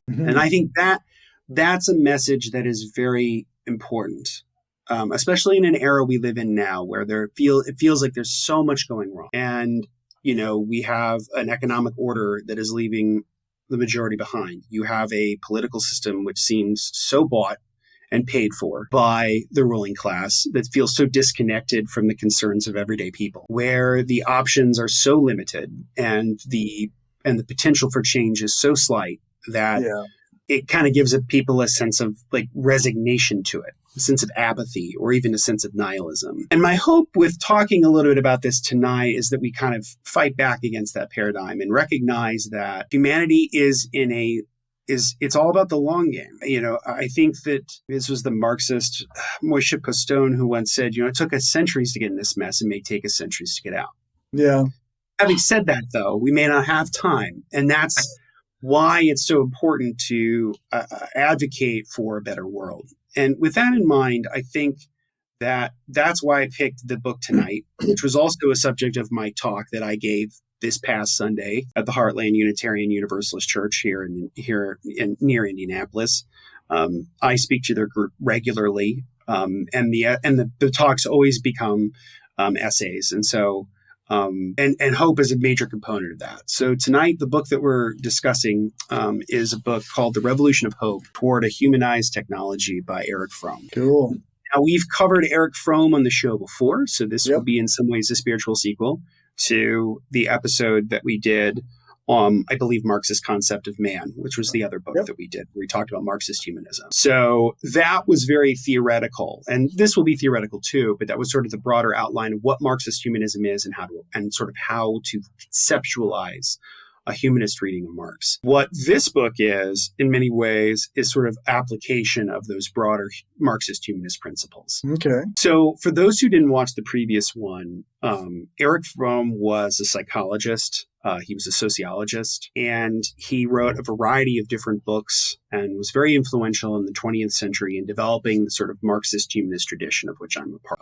And I think that's a message that is very important, especially in an era we live in now where it feels like there's so much going wrong. And, we have an economic order that is leaving the majority behind. You have a political system which seems so bought and paid for by the ruling class that feels so disconnected from the concerns of everyday people, where the options are so limited and the potential for change is so slight that it kind of gives people a sense of like resignation to it, a sense of apathy, or even a sense of nihilism. And my hope with talking a little bit about this tonight is that we kind of fight back against that paradigm and recognize that humanity it's all about the long game. I think that this was the Marxist Moishe Costone who once said, it took us centuries to get in this mess and may take us centuries to get out. Yeah. Having said that, though, we may not have time. And that's why it's so important to advocate for a better world. And with that in mind, I think that's why I picked the book tonight, which was also a subject of my talk that I gave this past Sunday at the Heartland Unitarian Universalist Church here near Indianapolis. I speak to their group regularly, and the talks always become essays, and so and hope is a major component of that. So tonight, the book that we're discussing is a book called "The Revolution of Hope Toward a Humanized Technology" by Erich Fromm. Cool. Now, we've covered Erich Fromm on the show before, so this will be in some ways a spiritual sequel to the episode that we did on, I believe, Marxist Concept of Man, which was the other book that we did, where we talked about Marxist humanism. So that was very theoretical, and this will be theoretical too, but that was sort of the broader outline of what Marxist humanism is and how to conceptualize a humanist reading of Marx. What this book is, in many ways, is sort of application of those broader Marxist humanist principles. Okay. So for those who didn't watch the previous one, Erich Fromm was a psychologist. He was a sociologist, and he wrote a variety of different books and was very influential in the 20th century in developing the sort of Marxist humanist tradition of which I'm a part of.